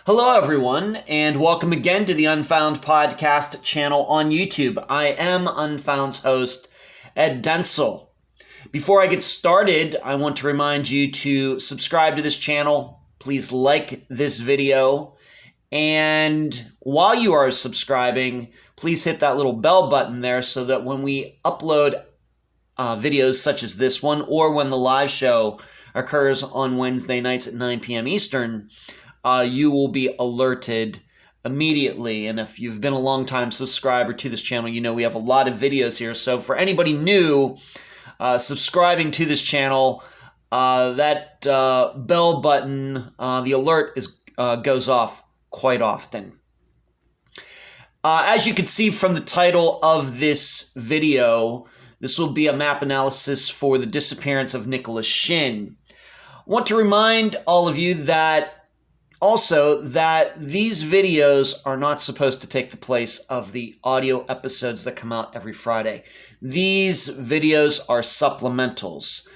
Hello, everyone, and welcome again to the Unfound podcast channel on YouTube. I am Unfound's host, Ed Denzel. Before I get started, I want to remind you to subscribe to this channel. Please like this video. And while you are subscribing, please hit that little bell button there so that when we upload videos such as this one, or when the live show occurs on Wednesday nights at 9 p.m. Eastern, you will be alerted immediately. And if you've been a long-time subscriber to this channel, you know we have a lot of videos here. So for anybody new subscribing to this channel, that bell button, the alert goes off quite often. As you can see from the title of this video, this will be a map analysis for the disappearance of Nicholas Shinn. I want to remind all of you that these videos are not supposed to take the place of the audio episodes that come out every Friday. These videos are supplementals.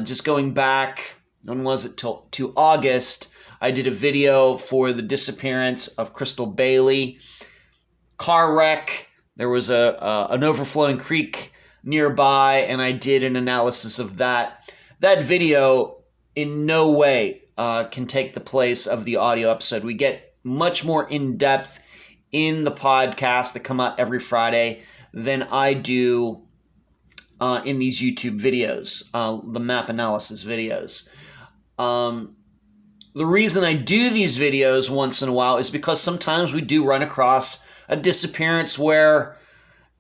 Just going back, when was it, to August, I did a video for the disappearance of Crystal Bailey. Car wreck, there was an overflowing creek nearby, and I did an analysis of that. That video in no way can take the place of the audio episode. We get much more in-depth in the podcasts that come out every Friday than I do in these YouTube videos, the map analysis videos. The reason I do these videos once in a while is because sometimes we do run across a disappearance where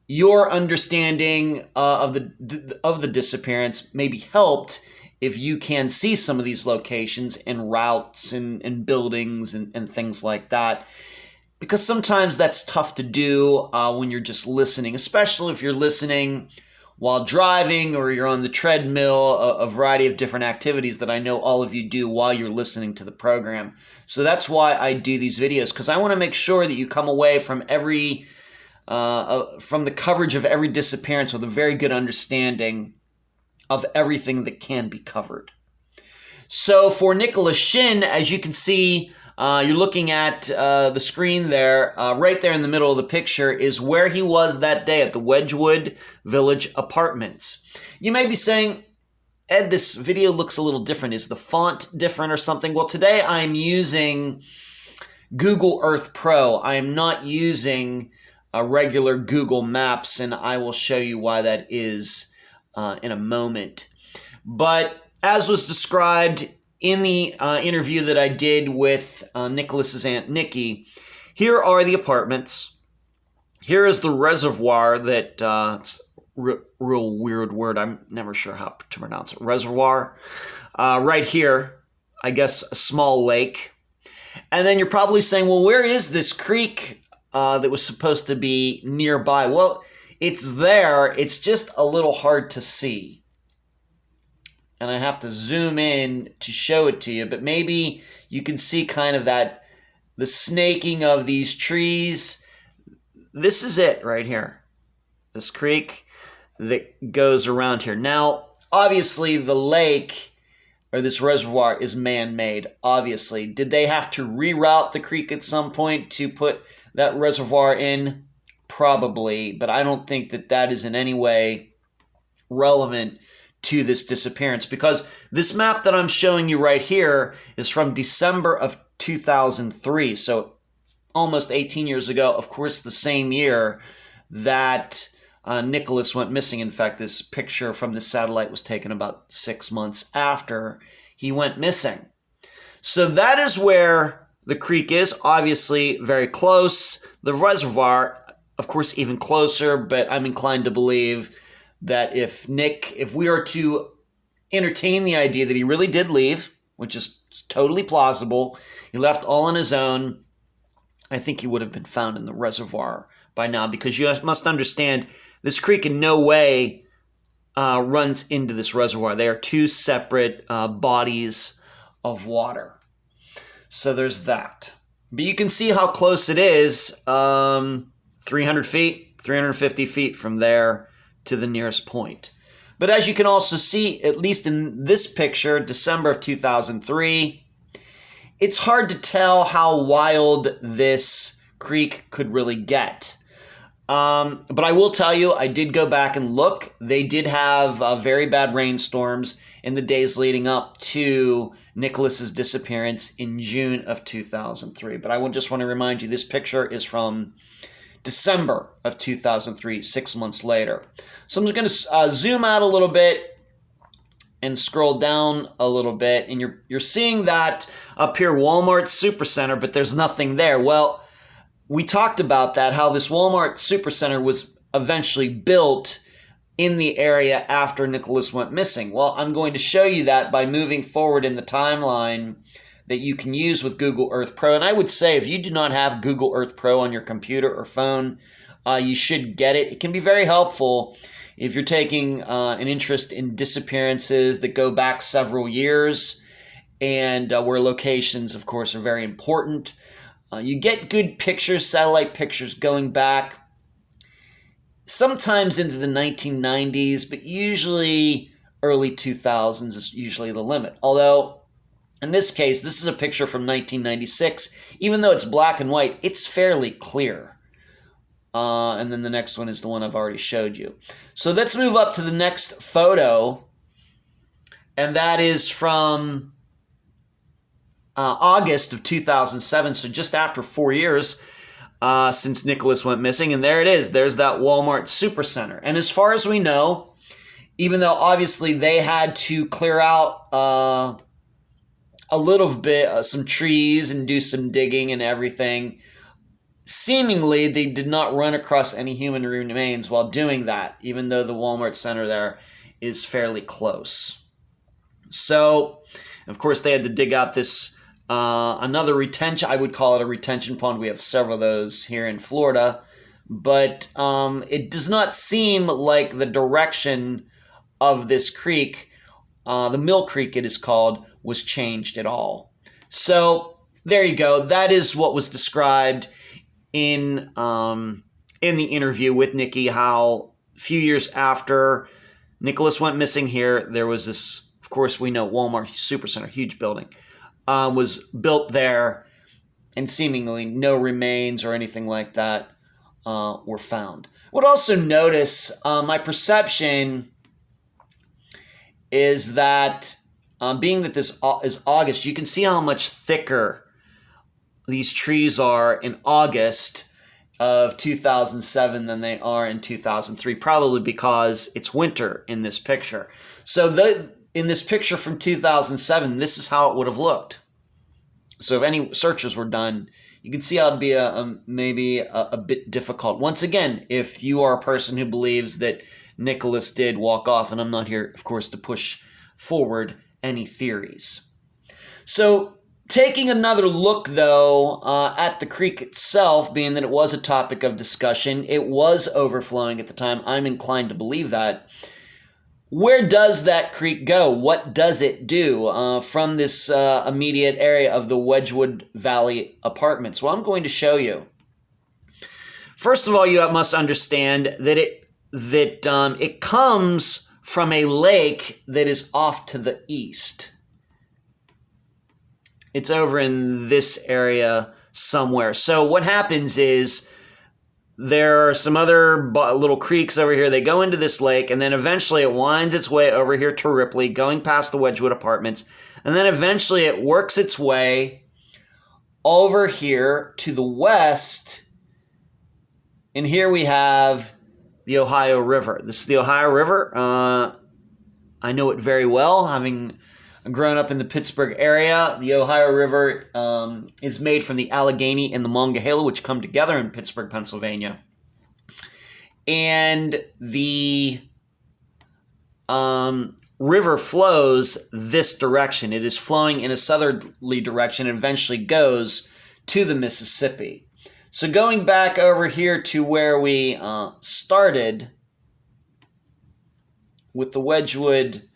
your understanding of the disappearance may be helped if you can see some of these locations and routes and buildings and things like that. Because sometimes that's tough to do when you're just listening, especially if you're listening while driving or you're on the treadmill, a variety of different activities that I know all of you do while you're listening to the program. So that's why I do these videos, because I want to make sure that you come away from from the coverage of every disappearance with a very good understanding of everything that can be covered. So for Nicholas Shinn, as you can see, you're looking at the screen there. Right there in the middle of the picture is where he was that day at the Wedgwood Village Apartments. You may be saying, Ed, this video looks a little different. Is the font different or something? Well, today I'm using Google Earth Pro. I am not using regular Google Maps, and I will show you why that is in a moment. But as was described in the interview that I did with Nicholas's Aunt Nikki, here are the apartments. Here is the reservoir that, it's a real weird word. I'm never sure how to pronounce it. Reservoir. Right here, I guess a small lake. And then you're probably saying, well, where is this creek that was supposed to be nearby? Well, it's there. It's just a little hard to see. And I have to zoom in to show it to you, but maybe you can see kind of the snaking of these trees. This is it right here. This creek that goes around here. Now, obviously the lake or this reservoir is man-made, obviously. Did they have to reroute the creek at some point to put that reservoir in? Probably, but I don't think that is in any way relevant to this disappearance, because this map that I'm showing you right here is from December of 2003, so almost 18 years ago, of course the same year that Nicholas went missing. In fact, this picture from this satellite was taken about 6 months after he went missing. So that is where the creek is, obviously very close. The reservoir, of course, even closer, but I'm inclined to believe that if we are to entertain the idea that he really did leave, which is totally plausible, he left all on his own, I think he would have been found in the reservoir by now, because you must understand, this creek in no way runs into this reservoir. They are two separate bodies of water. So there's that. But you can see how close it is, 300 feet, 350 feet from there to the nearest point. But as you can also see, at least in this picture, December of 2003, it's hard to tell how wild this creek could really get. But I will tell you, I did go back and look. They did have very bad rainstorms in the days leading up to Nicholas's disappearance in June of 2003. But I just want to remind you, this picture is from December of 2003, 6 months later. So I'm just going to zoom out a little bit and scroll down a little bit, and you're seeing that up here, Walmart Supercenter, but there's nothing there. Well, we talked about that, how this Walmart Supercenter was eventually built in the area after Nicholas went missing. Well, I'm going to show you that by moving forward in the timeline that you can use with Google Earth Pro. And I would say if you do not have Google Earth Pro on your computer or phone, you should get it. It can be very helpful if you're taking an interest in disappearances that go back several years and where locations, of course, are very important. You get good pictures, satellite pictures going back sometimes into the 1990s, but usually early 2000s is usually the limit. Although, in this case, this is a picture from 1996. Even though it's black and white, it's fairly clear. And then the next one is the one I've already showed you. So let's move up to the next photo, and that is from August of 2007, so just after 4 years since Nicholas went missing. And there it is. There's that Walmart Supercenter. And as far as we know, even though obviously they had to clear out a little bit, some trees and do some digging and everything, seemingly they did not run across any human remains while doing that, even though the Walmart Center there is fairly close. So, of course, they had to dig out this another retention, I would call it a retention pond. We have several of those here in Florida, but it does not seem like the direction of this creek, the Mill Creek it is called, was changed at all. So there you go. That is what was described in the interview with Nikki, how a few years after Nicholas went missing here, there was this, of course, we know Walmart Supercenter, huge building, was built there, and seemingly no remains or anything like that were found. Would also notice, my perception is that being that this is August, you can see how much thicker these trees are in August of 2007 than they are in 2003, probably because it's winter in this picture. So in this picture from 2007, this is how it would have looked. So if any searches were done, you can see how it'd be maybe a bit difficult. Once again, if you are a person who believes that Nicholas did walk off, and I'm not here, of course, to push forward any theories. So taking another look, though, at the creek itself, being that it was a topic of discussion, it was overflowing at the time. I'm inclined to believe that. Where does that creek go? What does it do from this immediate area of the Wedgwood Valley apartments? Well, I'm going to show you. First of all, you must understand that it comes from a lake that is off to the east. It's over in this area somewhere. So what happens is there are some other little creeks over here. They go into this lake, and then eventually it winds its way over here to Ripley, going past the Wedgwood apartments. And then eventually it works its way over here to the west. And here we have the Ohio River. This is the Ohio River. I know it very well, having grown up in the Pittsburgh area. The Ohio River is made from the Allegheny and the Monongahela, which come together in Pittsburgh, Pennsylvania. And the river flows this direction. It is flowing in a southerly direction and eventually goes to the Mississippi. So going back over here to where we started with the Wedgwood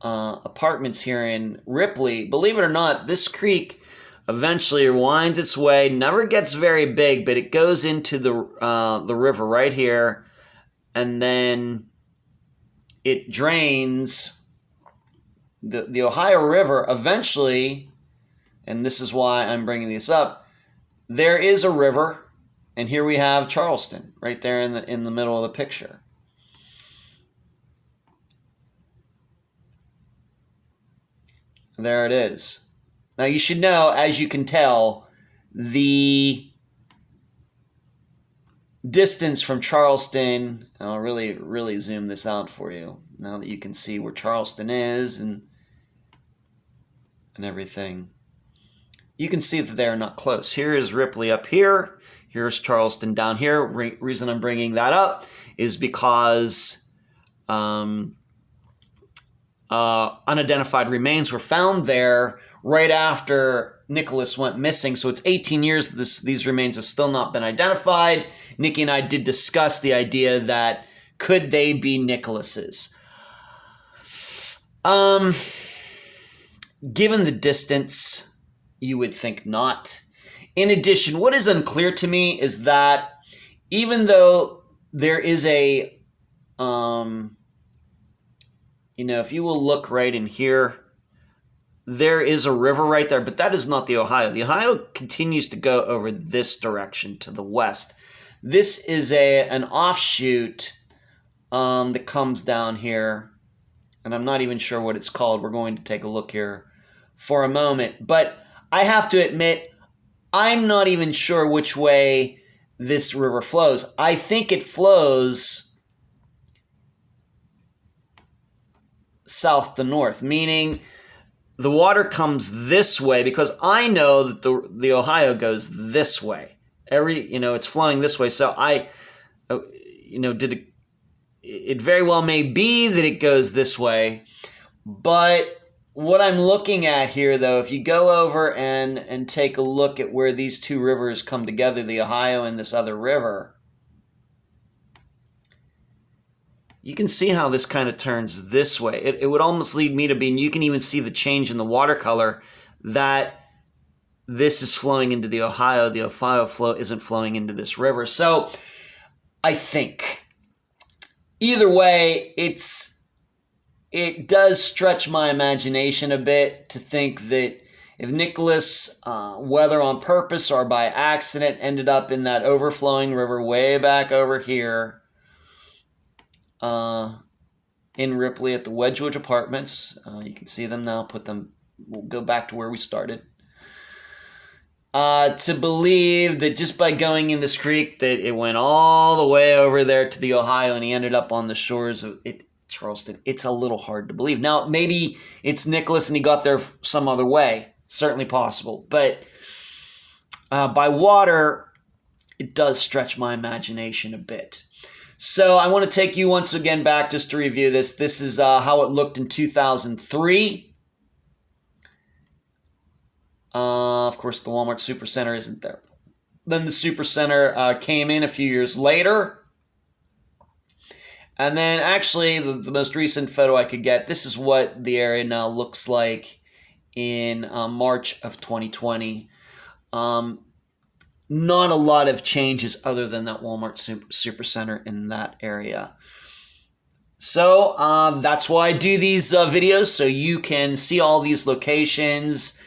apartments here in Ripley, believe it or not, this creek eventually winds its way, never gets very big, but it goes into the river right here, and then it drains the Ohio River. Eventually and this is why I'm bringing this up, there is a river, and here we have Charleston right there in the middle of the picture. There it is. Now you should know, as you can tell, the distance from Charleston, and I'll really zoom this out for you now that you can see where Charleston is and everything. You can see that they're not close. Here is Ripley up here. Here's Charleston down here. Reason I'm bringing that up is because unidentified remains were found there right after Nicholas went missing. So it's 18 years these remains have still not been identified. Nikki and I did discuss the idea that could they be Nicholas's? Given the distance, you would think not. In addition, what is unclear to me is that even though there is a, if you will look right in here, there is a river right there, but that is not the Ohio. The Ohio continues to go over this direction to the west. This is an offshoot that comes down here, and I'm not even sure what it's called. We're going to take a look here for a moment, but I have to admit, I'm not even sure which way this river flows. I think it flows south to north, meaning the water comes this way, because I know that the Ohio goes this way. It's flowing this way. So it very well may be that it goes this way, but what I'm looking at here, though, if you go over and take a look at where these two rivers come together, the Ohio and this other river, you can see how this kind of turns this way. It would almost lead me to be, and you can even see the change in the watercolor, that this is flowing into the Ohio. The Ohio flow isn't flowing into this river. So I think either way, it does stretch my imagination a bit to think that if Nicholas, whether on purpose or by accident, ended up in that overflowing river way back over here in Ripley at the Wedgewood Apartments, you can see them now, we'll go back to where we started, to believe that just by going in this creek that it went all the way over there to the Ohio and he ended up on the shores of Charleston. It's a little hard to believe. Now, maybe it's Nicholas and he got there some other way. Certainly possible. But by water, it does stretch my imagination a bit. So I want to take you once again back just to review this. This is how it looked in 2003. Of course, the Walmart Supercenter isn't there. Then the Supercenter came in a few years later. And then actually, the most recent photo I could get, this is what the area now looks like in March of 2020. Not a lot of changes other than that Walmart Supercenter in that area. So that's why I do these videos, so you can see all these locations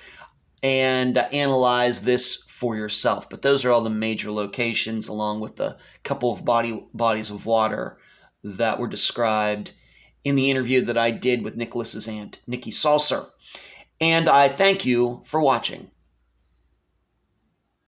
and analyze this for yourself. But those are all the major locations, along with the couple of bodies of water that were described in the interview that I did with Nicholas's aunt, Nikki Salser. And I thank you for watching.